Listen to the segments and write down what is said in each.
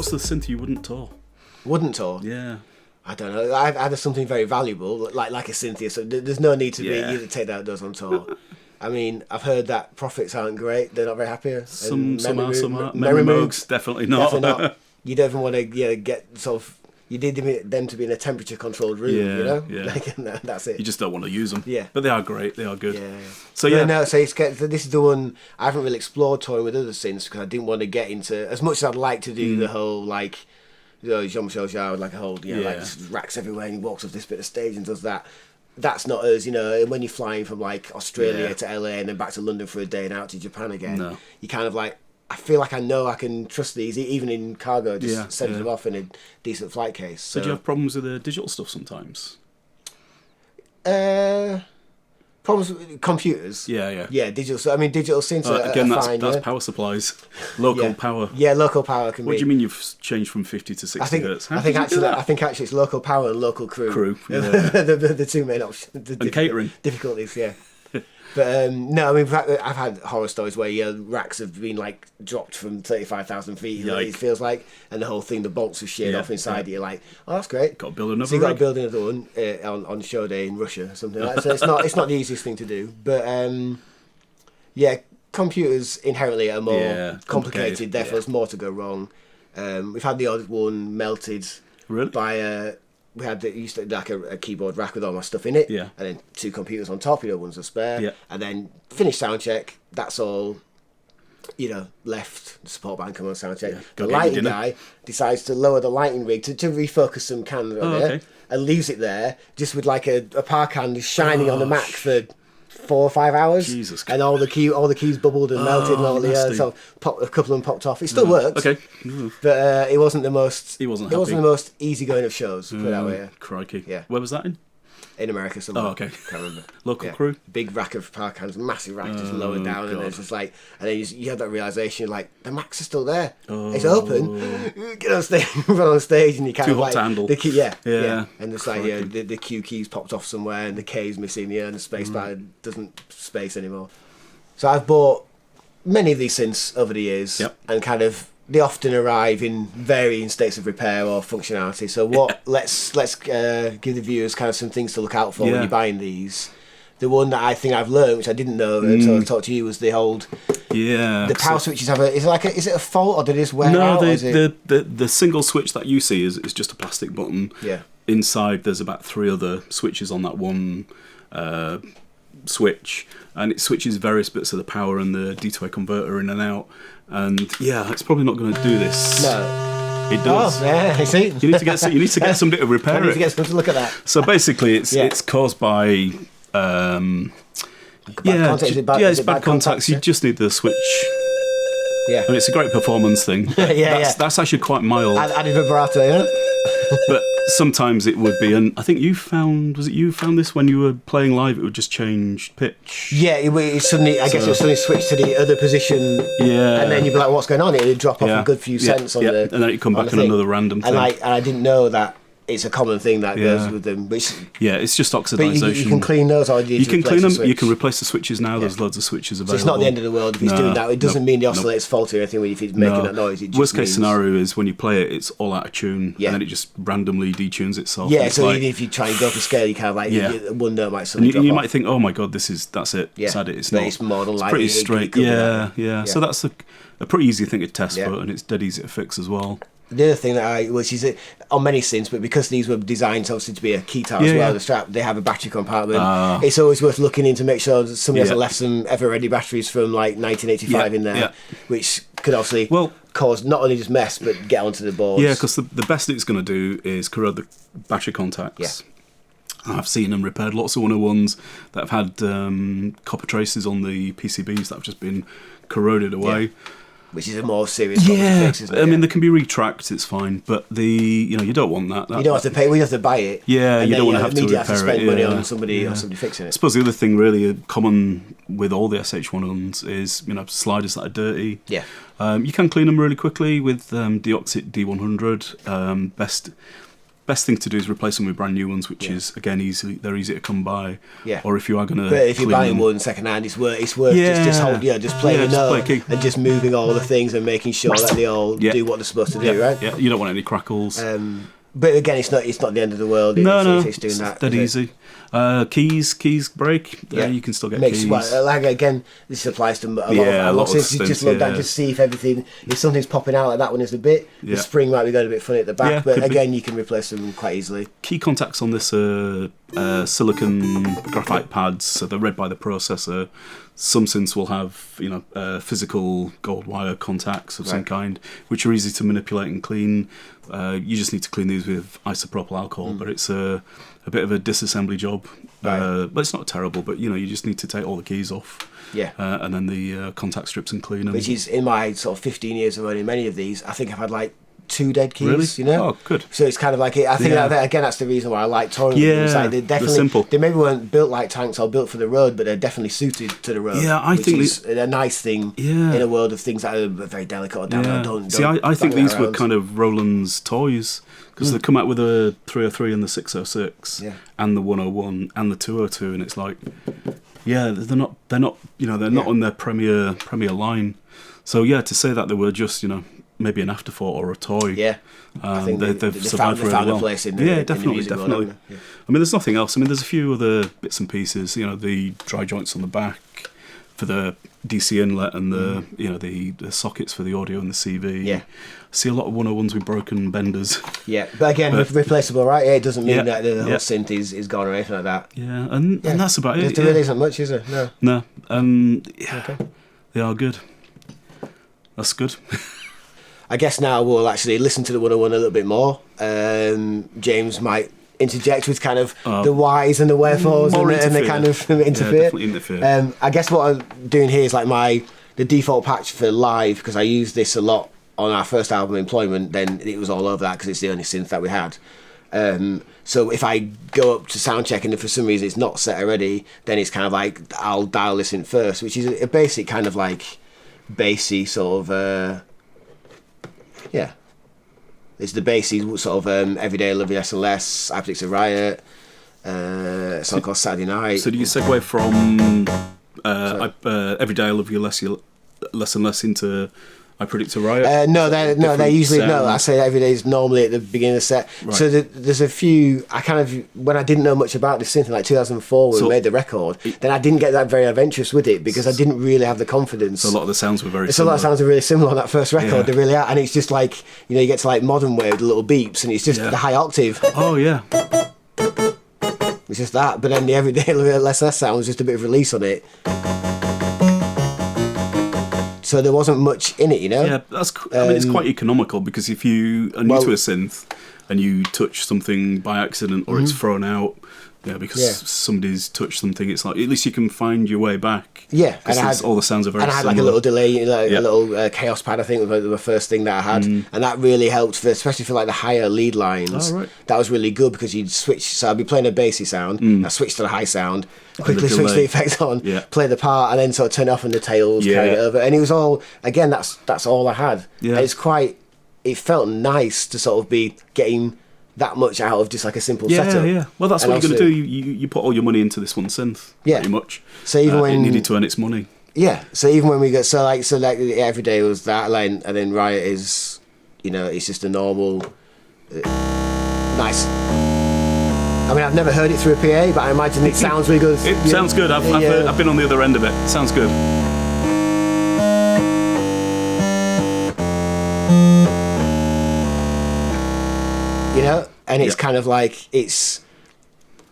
What's the synth you wouldn't tour? Wouldn't tour? Yeah. I don't know. I've had something very valuable, like a synth. So there's no need to be you take that outdoors on tour. I mean, I've heard that profits aren't great. They're not very happy. Some are. Memory Moogs, definitely not. Definitely not. You don't even want to get sort of... You need them to be in a temperature-controlled room, you know? Yeah. That's it. You just don't want to use them. Yeah. But they are great. They are good. Yeah. So, yeah. No, so this is the one... I haven't really explored touring with other synths because I didn't want to get into... As much as I'd like to do the whole, like... Jean-Michel Jarre, like a whole, like just racks everywhere and he walks off this bit of stage and does that. That's not us, And when you're flying from like Australia to LA and then back to London for a day and out to Japan again, you kind of like, I feel like I know I can trust these, even in cargo, just sending them off in a decent flight case. So do you have problems with the digital stuff sometimes? Problems with computers? Yeah. Yeah, digital. So I mean, digital synths again, are fine. That's power supplies, local power. Yeah, local power can be. What do you mean you've changed from 50 to 60 hertz? I think actually it's local power and local crew. Yeah. the two main options. And catering difficulties, yeah. But no, I mean, I've had horror stories where racks have been like dropped from 35,000 feet. It feels like, and the whole thing, the bolts have sheared off inside. You're like, oh, that's great. Got to build another. So you got to build another one on show day in Russia or something like that. So it's not the easiest thing to do. But computers inherently are more complicated. Therefore, there's more to go wrong. We've had the odd one melted by we had used to like a keyboard rack with all my stuff in it, and then two computers on top, one's a spare, and then finished sound check. That's all, left. The support band come on sound check. The lighting guy decides to lower the lighting rig to refocus some cans and leaves it there just with like a power can shining on the Mac for 4 or 5 hours. Jesus. And all the keys bubbled and melted and all so a couple of them popped off. It still works. Okay. But it wasn't the most. It wasn't the most easygoing of shows. Put it that way. Crikey. Yeah. Where was that in? In America somewhere. Oh, okay. Can't remember. Local crew. Big rack of power cans, massive rack just lowered down, and it's just like, and then you have that realization, you're like, the Macs are still there. It's open. Get on stage, run on stage, and you kind Too of hot like to handle. the key, yeah. And it's like the Q keys popped off somewhere, and the K's missing, and the space bar doesn't space anymore. So I've bought many of these synths over the years, and kind of. They often arrive in varying states of repair or functionality. So let's give the viewers kind of some things to look out for when you're buying these. The one that I think I've learned, which I didn't know until I talked to you, was the old. Yeah. The power switches have is it a fault or did it just wear out? No, the single switch that you see is just a plastic button. Yeah. Inside, there's about 3 other switches on that one switch, and it switches various bits of the power and the D2A converter in and out. And it's probably not going to do this. No, it does. Oh, yeah, I see. You need to get some bit of repair. I need to get someone to look at that. So basically, it's caused by bad contacts. You just need the switch. Yeah, and it's a great performance thing. That's actually quite mild. Added vibrato, yeah. But sometimes it would be, and I think you found this when you were playing live, it would just change pitch. Yeah, it suddenly switched to the other position. Yeah. And then you'd be like, what's going on? It'd drop off a good few cents on the. And then it'd come back on another random thing. And I didn't know that it's a common thing that goes with them. Which, it's just oxidization. But you can clean those, or you can clean them. You can replace the switches now. There's loads of switches available. So it's not the end of the world if he's doing that. It doesn't mean the oscillator's faulty or anything if he's making that noise. It just Worst case scenario is when you play it, it's all out of tune, and then it just randomly detunes itself. Yeah, so even if you try and go for scale, you kind of like one note might suddenly drop you off. might think, oh my god, that's it. Yeah. It's had it. It's but not. It's more than it's like pretty straight. Yeah. So that's a pretty easy thing to test Yeah. for, and it's dead easy to fix as well. The other thing which is on many synths, but because these were designed obviously to be a keytar as well, the strap, they have a battery compartment. It's always worth looking in to make sure that somebody hasn't left some ever-ready batteries from like 1985 in there, which could obviously cause not only just mess, but get onto the boards. Yeah, because the best it's going to do is corrode the battery contacts. Yeah. I've seen them repaired, lots of 101s that have had copper traces on the PCBs that have just been corroded away. Yeah. Which is a more serious problem to fix, isn't it? I mean, they can be retracked, it's fine, but you don't want that. You don't have to pay. We have to buy it. Yeah, you don't want to have to repair it. Spend money on somebody fixing it. I suppose the other thing really common with all the SH-101s is sliders that are dirty. Yeah. You can clean them really quickly with Deoxit D100. Best best thing to do is replace them with brand new ones, which is again they're easy to come by. Yeah. Or if you are going to, but if you're buying one second hand, it's worth just playing a note and just moving all the things and making sure that they all do what they're supposed to do, right? Yeah, you don't want any crackles. But again, it's not the end of the world. If it's doing that. Dead easy. Keys break. You can still get keys. Like again, this applies to a lot of synths. You just look down, just see if something's popping out like that one is a bit. The spring might be going a bit funny at the back, but again, you can replace them quite easily. Key contacts on this are silicon graphite pads, so they're read by the processor. Some synths will have physical gold wire contacts of some kind, which are easy to manipulate and clean. You just need to clean these with isopropyl alcohol, but it's a bit of a disassembly job. But it's not terrible, but you just need to take all the keys off. And then the contact strips and clean them. Which is, in my sort of 15 years of owning many of these, I think I've had like 2 dead keys, Really? Oh, good. So it's kind of like I think that, again, that's the reason why I like touring with them. It's like they're simple. They maybe weren't built like tanks or built for the road, but they're definitely suited to the road. Yeah, I think it's a nice thing in a world of things that are very delicate or don't. See, I think these were kind of Roland's toys, because they come out with a 303 and the 606 and the 101 and the 202, and it's like, they're not on their premier line. So to say that they were just maybe an afterthought or a toy. I think they've survived really well. A place in the, definitely. World, I mean, there's nothing else. I mean, there's a few other bits and pieces. The dry joints on the back for the DC inlet and the sockets for the audio and the CV. I see a lot of 101s with broken benders. But again, replaceable, right? It doesn't mean that the whole synth is gone or anything like that. And that's about it. There really isn't much, is there? No. They are good. That's good. I guess now we'll actually listen to the 101 a little bit more. James might interject with kind of the whys and the wherefores and they kind of interfere. Definitely interfere. I guess what I'm doing here is like the default patch for live, because I used this a lot on our first album, Employment. Then it was all over that because it's the only synth that we had. So if I go up to sound check and if for some reason it's not set already, then it's kind of like I'll dial this in first, which is a basic kind of like bassy sort of it's the bassy sort of Everyday I Love You Less and Less, I Predict a Riot, a song called Saturday Night. So do you segue from Everyday I Love You Less and Less into I Predict a Riot? No, they usually I say every day is normally at the beginning of the set. Right. So there's a few. I kind of, when I didn't know much about this synth in like 2004 when we made the record, then I didn't get that very adventurous with it because I didn't really have the confidence. So a lot of the sounds were very. A lot of sounds are really similar on that first record. They really are, and it's just like you get to like Modern Wave, the little beeps, and it's just the high octave. Oh yeah. It's just that, but then the Everyday Less sound was just a bit of release on it. So there wasn't much in it, Yeah, I mean, it's quite economical because if you are new to a synth and you touch something by accident or it's thrown out, because somebody's touched something, it's like at least you can find your way back. And all the sounds are very similar. And I had like a little delay, a little chaos pad, I think, was the first thing that I had, and that really helped, especially for like the higher lead lines. Oh, right. That was really good because you'd switch. So I'd be playing a bassy sound, I switch to the high sound, quickly switch the effects on, play the part, and then sort of turn it off and the tails carry it over. And it was all, again, that's all I had. And it felt nice to sort of be getting that much out of just like a simple setup. Well, that's what you're going to do. You put all your money into this one synth, pretty much. So even when it needed to earn its money. So even when we got every day was that line, and then Riot is, it's just a normal, nice. I mean, I've never heard it through a PA, but I imagine it sounds really good. It sounds good. I've been on the other end of it. It sounds good. And it's kind of like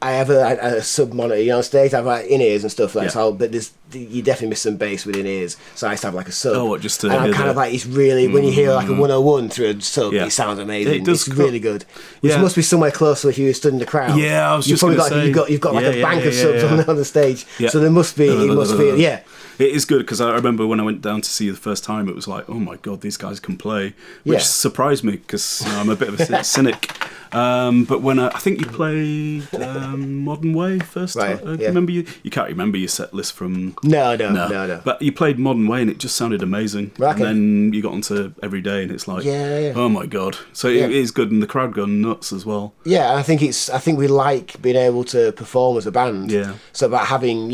I have a sub monitor on stage. I have like in ears and stuff like so, but you definitely miss some bass with in ears. So I used to have like a sub. Oh, what, just to and I'm kind of like, it's really when you hear like a 101 through a sub, it sounds amazing. It's really good. Which must be somewhere closer if you stood in the crowd. Yeah, I was just going to say you've got like a bank of subs on the stage. So there must be It is good because I remember when I went down to see you the first time, it was like, oh my god, these guys can play, which surprised me because I'm a bit of a cynic. But when I think you played Modern Way first, Right, yeah. remember you can't remember your set list from No. But you played Modern Way and it just sounded amazing. Right, and okay. then you got onto Every Day and it's like, Yeah. oh my god! So Yeah. it is good, and the crowd go nuts as well. Yeah, I think we like being able to perform as a band. Yeah. So about having,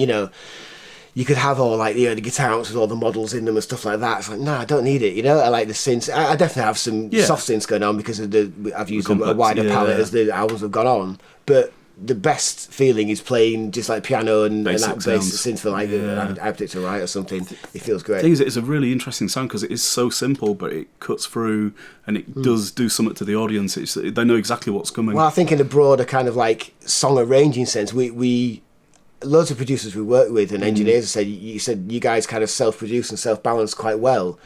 you could have all like the guitar amps with all the models in them and stuff like that. It's like, no, I don't need it. I like the synths. I definitely have some soft synths going on because of I've used a wider palette as the albums have gone on. But the best feeling is playing just like piano and that bass synth for like I Predict a Riot or something. It feels great. The thing is, it's a really interesting sound because it is so simple, but it cuts through and it does do something to the audience. They know exactly what's coming. Well, I think in a broader kind of like song arranging sense, we loads of producers we work with and engineers have said you guys kind of self-produce and self-balance quite well.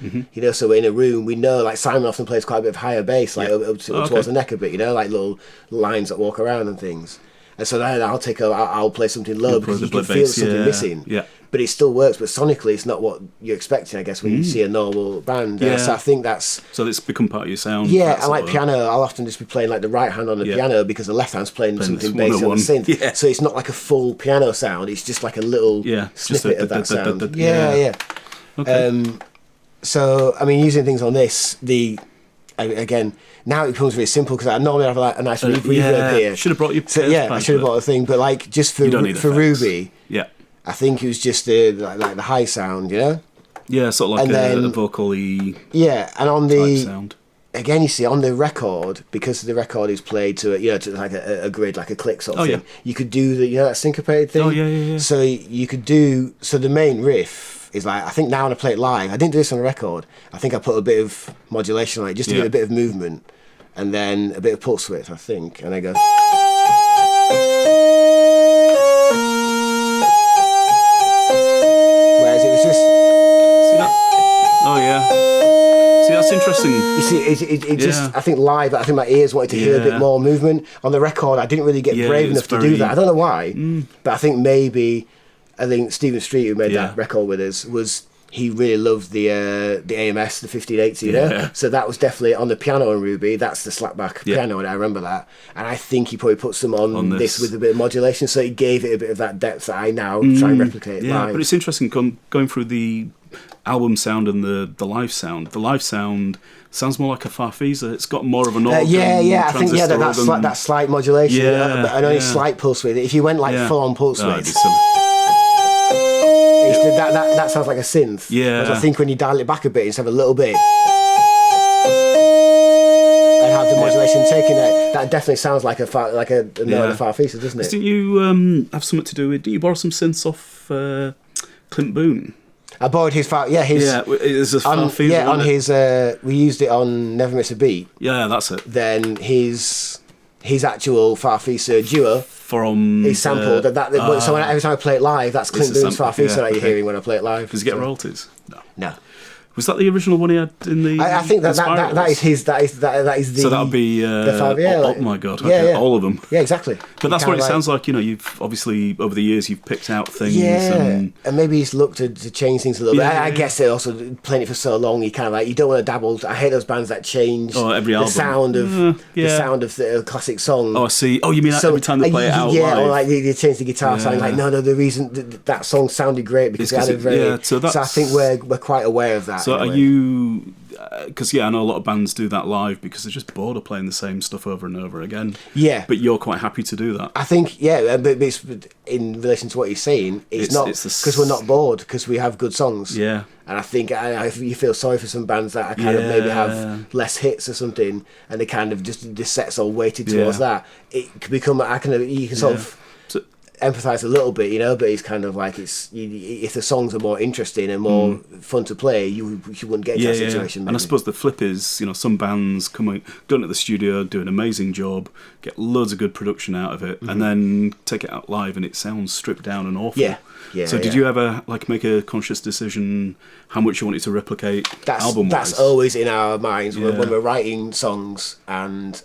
So in a room we know like Simon often plays quite a bit of higher bass, like up towards the neck a bit, like little lines that walk around and things. And so then I'll play something low because you can feel something missing. Yeah. But it still works, but sonically it's not what you're expecting, I guess, when you see a normal band. Yeah. So I think that's... So it's become part of your sound. Yeah, I like piano. I'll often just be playing like the right hand on the piano because the left hand's playing something bassy on the synth. Yeah. So it's not like a full piano sound, it's just like a little snippet of that sound. Yeah. Okay. So, I mean, using things on this, again, now it becomes really simple because I normally have like a nice reverb here. Should have brought you. So, I should have brought a thing, but like just for Ruby, I think it was just the high sound, Yeah, sort of like a vocal-y and on the sound. Again, you see on the record, because the record is played to to like a grid, like a click sort of thing. You could do that syncopated thing. Oh yeah. So you could do the main riff is like, I think now when I play it live, I didn't do this on a record. I think I put a bit of modulation on it just to give it a bit of movement, and then a bit of pulse width, I think, and I go. Whereas it was just. See that? Oh yeah. See, that's interesting. You see, it just. I think live, I think my ears wanted to hear a bit more movement. On the record, I didn't really get brave enough to do that. I don't know why, but I think Stephen Street, who made that record with us, he really loved the AMS, the 1580, So that was definitely on the piano on Ruby. That's the slapback piano, and I remember that. And I think he probably put some on this with a bit of modulation, so he gave it a bit of that depth that I now try and replicate live. But it's interesting going through the album sound and the live sound. The live sound sounds more like a Farfisa. It's got more of an organ. I think that slight modulation, and only slight pulse width. If you went like full on pulse width. That sounds like a synth. Yeah. Whereas I think when you dial it back a bit, just have a little bit, and have the modulation taking that definitely sounds like a Farfisa, doesn't it? Didn't you have something to do with? Did you borrow some synths off Clint Boone? I borrowed his it's a Farfisa. On his we used it on Never Miss a Beat. Yeah, that's it. Then his actual Farfisa duo. He sampled that. So every time I play it live, that's Clint Boone's Farfisa that you're hearing when I play it live. Does he get royalties? No. Was that the original one he had in the? I think that is his. That is the. So that would be. Oh my god! Okay, all of them. Yeah, exactly. But that's what it sounds like. You've obviously over the years you've picked out things. And maybe he's looked to change things a little bit. I guess it also playing it for so long. You kind of like you don't want to dabble. I hate those bands that change every album. The sound of the classic song. Oh, I see. Oh, you mean every time they play it out live? Or like they change the guitar sound. Like no, the reason that song sounded great because it had a very. So I think we're quite aware of that. So are you? Because I know a lot of bands do that live because they're just bored of playing the same stuff over and over again. Yeah. But you're quite happy to do that. I think but it's, in relation to what you're saying, it's not because we're not bored because we have good songs. Yeah. And I think you feel sorry for some bands that kind of maybe have less hits or something, and they kind of just the set's all weighted towards that. It can become you can sort of empathise a little bit, but it's kind of like if the songs are more interesting and more fun to play, you wouldn't get into that situation. Maybe. And I suppose the flip is, some bands come to the studio, do an amazing job, get loads of good production out of it, and then take it out live and it sounds stripped down and awful. So did you ever make a conscious decision how much you wanted to replicate album-wise? That's always in our minds when we're writing songs and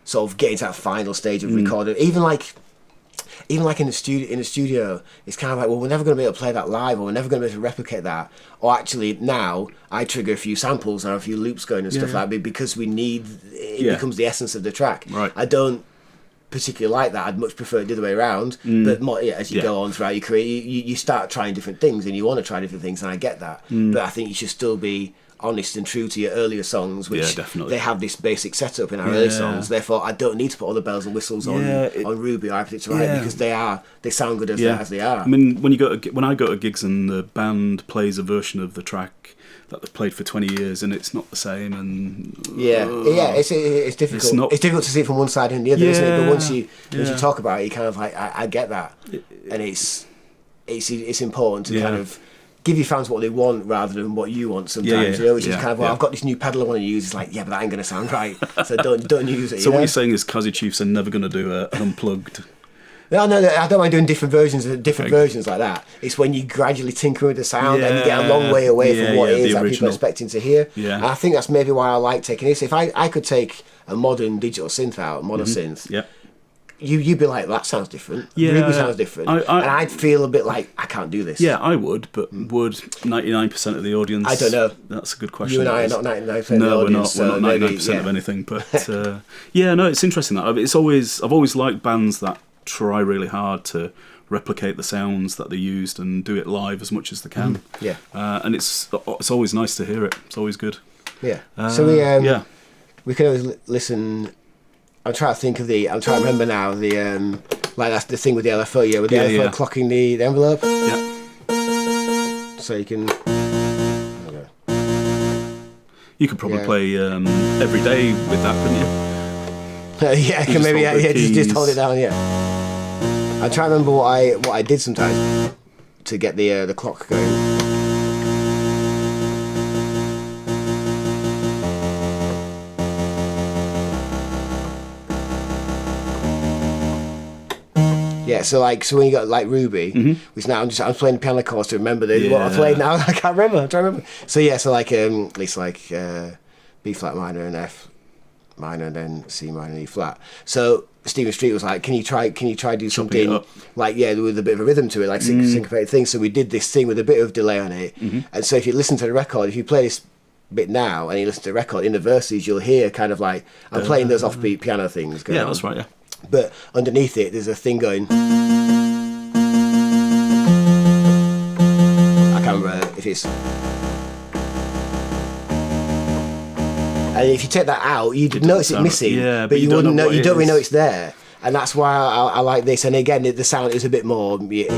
sort of getting to that final stage of recording. even like in the studio, it's kind of like, well, we're never going to be able to play that live, or we're never going to be able to replicate that. Or actually, now I trigger a few samples and have a few loops going and stuff like that, because we need it becomes the essence of the track. Right. I don't particularly like that. I'd much prefer it the other way around. But more, as you go on throughout your career, you start trying different things, and you want to try different things, and I get that. But I think you should still be honest and true to your earlier songs, which they have this basic setup in our early songs. Therefore, I don't need to put all the bells and whistles on Ruby or iPad Right, because they sound good as they are. I mean, when I go to gigs and the band plays a version of the track that they've played for 20 years and it's not the same, and it's difficult. It's difficult to see it from one side and the other, isn't it? But once you talk about it, you kind of like, I get that, and it's important to kind of give your fans what they want rather than what you want sometimes, you know, which is kind of, I've got this new pedal I want to use. It's like, but that ain't going to sound right, so don't use it. So what you're saying is Kaiser Chiefs are never going to do an unplugged... No, I don't mind doing different versions like that. It's when you gradually tinker with the sound and you get a long way away from what it is that people are expecting to hear. Yeah. And I think that's maybe why I like taking this. If I could take a modern digital synth out, synth, you'd be like, that sounds different. Ruby sounds different. And I'd feel a bit like, I can't do this. Yeah, I would, but would 99% of the audience? I don't know. That's a good question. You and I are not 99% of the audience. No, we're not 99% of anything. But it's interesting that I've always liked bands that try really hard to replicate the sounds that they used and do it live as much as they can. And it's always nice to hear it. It's always good. So we can always listen. I'm trying to remember now the like that's the thing with the LFO, with the LFO clocking the envelope. So you can. You could probably play every day with that, couldn't you? I can maybe just hold it down. I try to remember what I did sometimes to get the clock going. So when you got like Ruby, which now I'm playing the piano chords to remember what I played now. I can't remember. I'm trying to remember. So at least B flat minor and F minor and then C minor and E flat. So Stephen Street was like, can you try do something with a bit of a rhythm to it, like syncopated thing. So we did this thing with a bit of delay on it. And so if you listen to the record, if you play this bit now and you listen to the record, in the verses you'll hear kind of like I'm playing those offbeat piano things going on. That's right. But underneath it there's a thing going. I can't remember if it's. And if you take that out, you'd notice it missing, but you wouldn't know. You don't really know it's there, and that's why I like this. And again, the sound is a bit more. It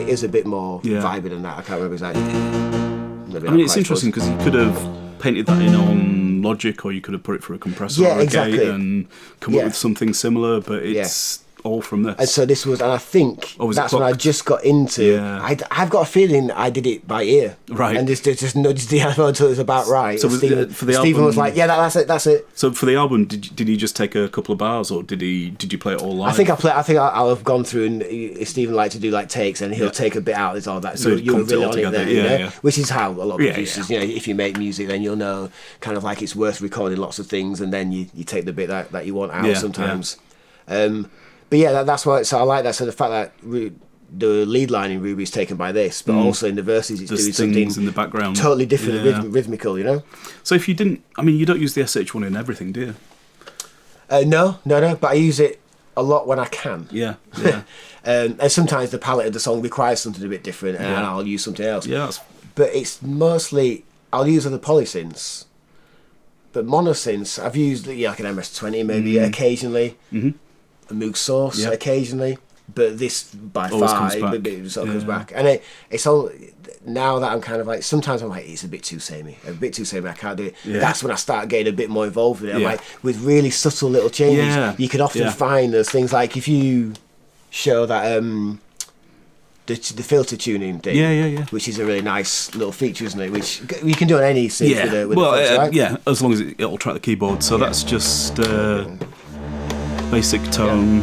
is a bit more vibey than that. I can't remember exactly. I mean, it's interesting because you could have painted that in on Logic, or you could have put it through a compressor or a gate and come up with something similar. But it's all from this. And so this was, and I think that's when I just got into. I've got a feeling I did it by ear, right? And just nudged the album until it was about right. So Stephen album, was like, that's it. So for the album, did he just take a couple of bars, or did you play it all live? I think I'll have gone through, and Stephen liked to do like takes, and he'll take a bit out. It's all that. So you were really on it there, which is how a lot of producers, if you make music, then you'll know kind of like it's worth recording lots of things, and then you take the bit that you want out sometimes. But that's why. So I like that. So the fact that the lead line in Ruby is taken by this, but also in the verses it's doing something in the background, totally different, rhythmical. So if you didn't, I mean, you don't use the SH-1 in everything, do you? No. But I use it a lot when I can. Yeah. And sometimes the palette of the song requires something a bit different, and I'll use something else. But it's mostly I'll use other polysynths. But monosynths, I've used like an MS-20 maybe occasionally. A Moog Source occasionally, but this by far it sort of comes back, and it's all now that I'm kind of like sometimes I'm like it's a bit too samey, I can't do it. That's when I start getting a bit more involved with it. I'm like with really subtle little changes, you can often find those things like if you show that the filter tuning thing, which is a really nice little feature, isn't it? Which you can do on any synth with a filter, right? As long as it'll track the keyboard. So that's just. Basic tone,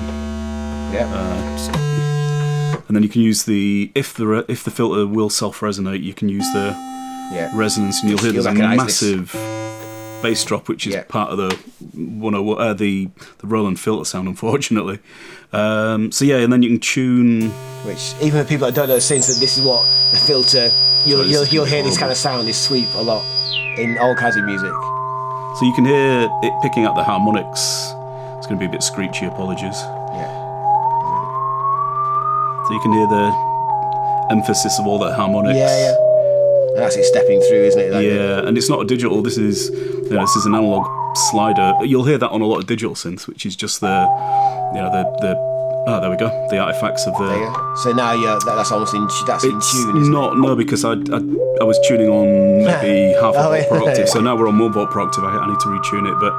and then you can use if the filter will self resonate, you can use the resonance, and you'll hear there's a massive bass drop, which is part of the 101, the Roland filter sound, unfortunately. So yeah, and then you can tune. Which even for people that don't know synths, that this is what the filter. You'll hear this kind of sound, this sweep a lot in all kinds of music. So you can hear it picking up the harmonics. It's going to be a bit screechy, apologies. Yeah. So you can hear the emphasis of all that harmonics. Yeah. And that's it stepping through, isn't it? And it's not a digital. This is an analog slider. You'll hear that on a lot of digital synths, which is just the there we go. The artifacts of the. There you go. So now that's almost in tune. Isn't No, because I was tuning on maybe half a volt per octave. So now we're on 1 volt per octave. I need to retune it, but.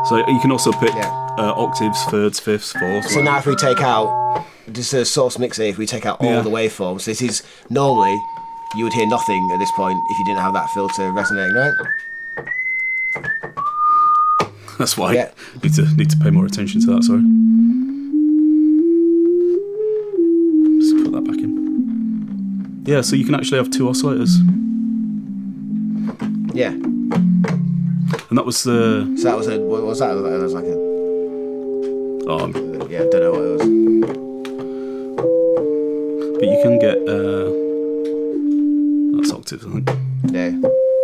So you can also pick octaves, thirds, fifths, fourths. So now if we take out just a source mixer, if we take out all the waveforms, this is normally you would hear nothing at this point if you didn't have that filter resonating, right? That's why I need to pay more attention to that. Sorry. Just put that back in. Yeah, so you can actually have 2 oscillators. Yeah. And that was the. So that was what was that? That was like a. Oh, yeah, I don't know what it was. But you can get. That's octaves, I think. Yeah.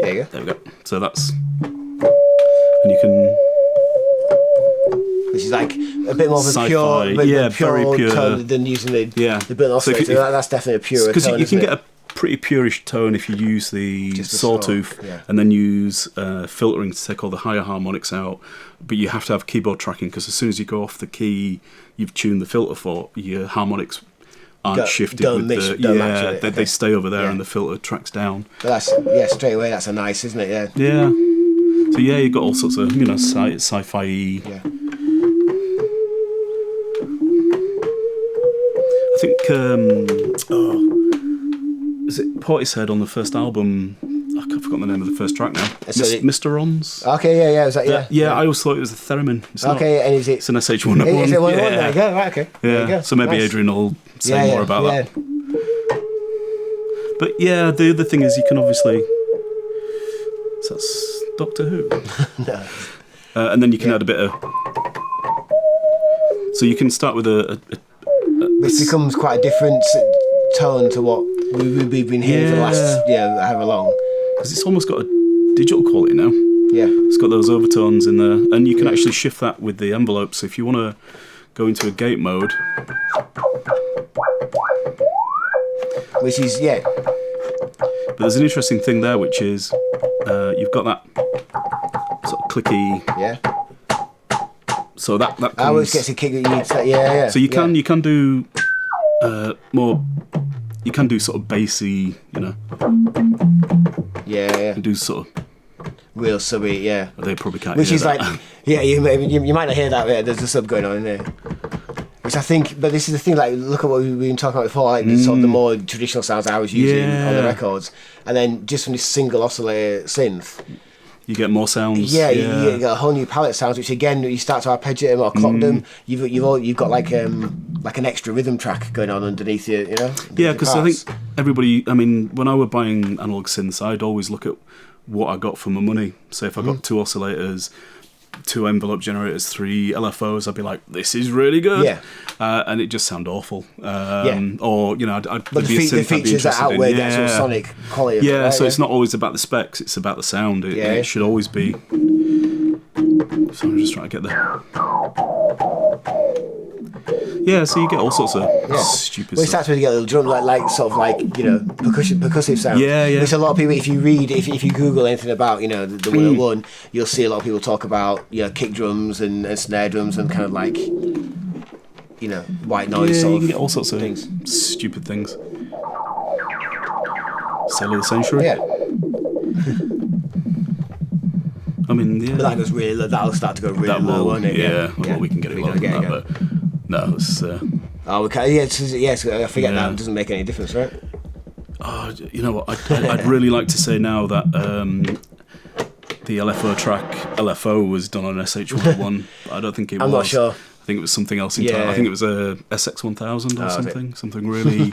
There you go. There we go. So that's. And you can. Which is like a bit more of a Sci-fi. pure, very pure tone than using the built-in oscillator. So that's definitely a pure tone. Because you can get a pretty purish tone if you use the sawtooth and then use filtering to take all the higher harmonics out. But you have to have keyboard tracking because as soon as you go off the key you've tuned the filter for, your harmonics aren't shifted with they stay over there and the filter tracks down. But that's straight away that's a nice, isn't it? Yeah. So you've got all sorts of sci-fi. Yeah. I think is it Portishead on the first album? I've forgotten the name of the first track now. Mr. Ron's. Okay, is that yeah? I always thought it was a theremin. It's not. And is it? It's an SH-101. Is it 101? There you go. Right. Okay. Yeah. So maybe Adrian will say more about that. But yeah, the other thing is you can obviously. So that's Doctor Who. No. And then you can add a bit of. So you can start with which becomes quite a different tone to what we've been hearing for the last however long. Because it's almost got a digital quality now. Yeah. It's got those overtones in there, and you can actually shift that with the envelope. So if you want to go into a gate mode, which is But there's an interesting thing there, which is you've got that sort of clicky. Yeah. So that comes. I always gets a kick that you need to. So you can do more. You can do sort of bassy, Yeah. And do sort of real subby, yeah. They probably can't. Which hear is that. like, you might not hear that. Yeah, there's a sub going on in there. Which I think, but this is the thing. Like, look at what we've been talking about before. Like, sort of the more traditional sounds I was using on the records, and then just from this single oscillator synth. You get more sounds. Yeah, you get a whole new palette of sounds, which again you start to arpeggiate them or clock them. You've got like an extra rhythm track going on underneath you, Yeah, because I think everybody. I mean, when I were buying analog synths, I'd always look at what I got for my money. So if I got 2 oscillators, 2 envelope generators, 3 LFOs, I'd be like, "This is really good." Yeah, and it just sounded awful. Or I'd but the features that outweigh the actual sonic quality. Yeah, right, so it's not always about the specs; it's about the sound. It should always be. So I'm just trying to get there. Yeah, so you get all sorts of stupid Well, it stuff. starts with you get a little drum, percussive sound. Yeah. Which a lot of people, if you Google anything about, the 101, you'll see a lot of people talk about, kick drums and snare drums and kind of like, white noise sort you of can get all sorts of things. Stupid things. Sale of the century. Yeah. I mean, But that goes really, that'll start to go really low, won't it? Well, we can get it lower than that, but no, it's... Oh, we can, yes, I forget that. It doesn't make any difference, right? Oh, you know what? I'd really like to say now that the LFO track LFO was done on SH-101, but I don't think it was. I'm not sure. I think it was something else entirely. I think it was a SX-1000 or something. Something really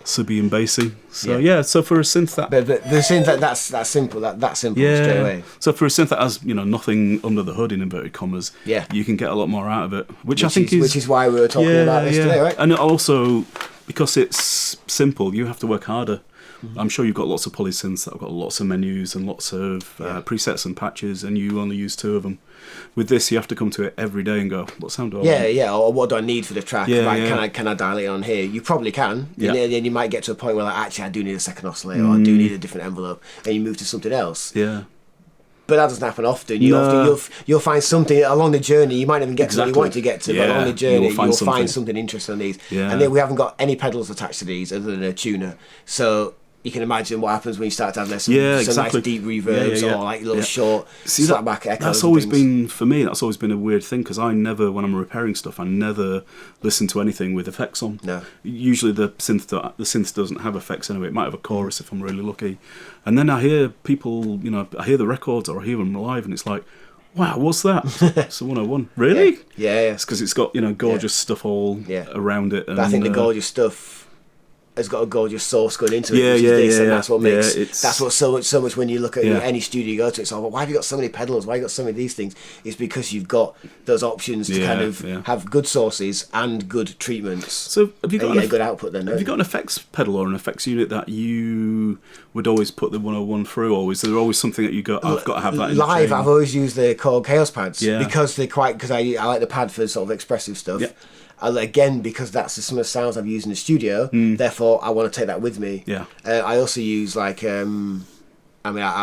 subby and bassy. So yeah, so for a synth that... But the synth, that's simple, that's simple straight away. So for a synth that has, nothing under the hood in inverted commas, you can get a lot more out of it, which I think is... Which is why we were talking about this today, right? And also, because it's simple, you have to work harder. I'm sure you've got lots of polysynths that have got lots of menus and lots of presets and patches, and you only use 2 of them. With this, you have to come to it every day and go, what sound do I want? Or what do I need for the track? Can I dial it on here? You probably can. And then you might get to a point where, like, actually, I do need a second oscillator, or I do need a different envelope, and you move to something else. Yeah. But that doesn't happen often. You'll find something along the journey. You might not even get to what you want to get to, but along the journey, you'll find something interesting on these. Yeah. And then we haven't got any pedals attached to these other than a tuner. So you can imagine what happens when you start to have some nice deep reverbs or like little short slapback echoes. That's always been, for me, that's always been a weird thing, because I never, when I'm repairing stuff, I never listen to anything with effects on. No. Usually the synth doesn't have effects anyway. It might have a chorus if I'm really lucky. And then I hear people, I hear the records or I hear them live, and it's like, wow, what's that? It's a 101. Really? Yeah. It's because it's got, gorgeous stuff all around it. And, but I think the gorgeous stuff has got a gorgeous source going into it, and that's what makes that's what so much when you look at any studio you go to, it's like, well, why have you got so many pedals? Why have you got so many of these things? It's because you've got those options to kind of have good sources and good treatments. So have you got a good output then? Have you got an effects pedal or an effects unit that you would always put the 101 through? Or is there always something that you go, I've got to have that in live? I've always used the Korg Chaos pads because because I like the pad for sort of expressive stuff. Again, because that's some of the sounds I've used in the studio, therefore I want to take that with me. I also use like I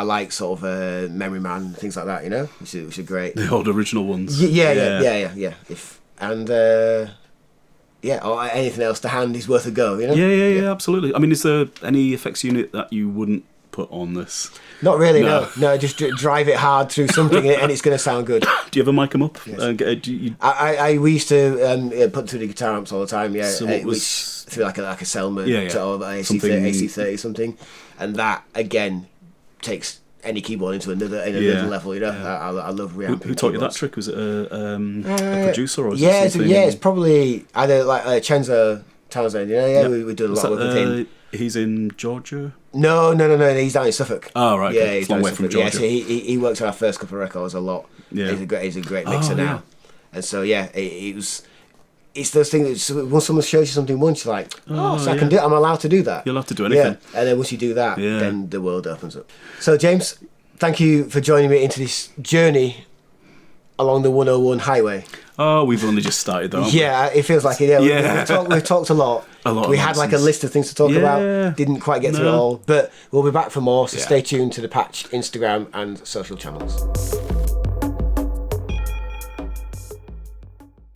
like sort of Memory Man, things like that, which are great. The old original ones. Yeah. Or anything else to hand is worth a go, Yeah, absolutely. I mean, is there any effects unit that you wouldn't put on this? Not really, no. Just drive it hard through something and it's going to sound good. Do you ever mic them up? Yes. We used to put through the guitar amps all the time, So which through like a Selmer or AC30 something, and that again takes any keyboard into another level. I love reamping. Who taught you that trick? Was it a producer or? It's probably either like Chenzo Townsend. We do a lot with him. He's in Georgia. No, he's down in Suffolk. Oh right, yeah, he's long way from Georgia. So he worked on our first couple of records a lot. Yeah, he's a great mixer now, and so it's those things that when someone shows you something once, you're like, I can do it. I'm allowed to do that. You'll have to do anything. Yeah, and then once you do that, then the world opens up. So James, thank you for joining me into this journey along the 101 highway. Oh, we've only just started though. It feels like it. We've talked a lot. We had like a list of things to talk about. Didn't quite get through it all, but we'll be back for more. So stay tuned to the Patch Instagram and social channels.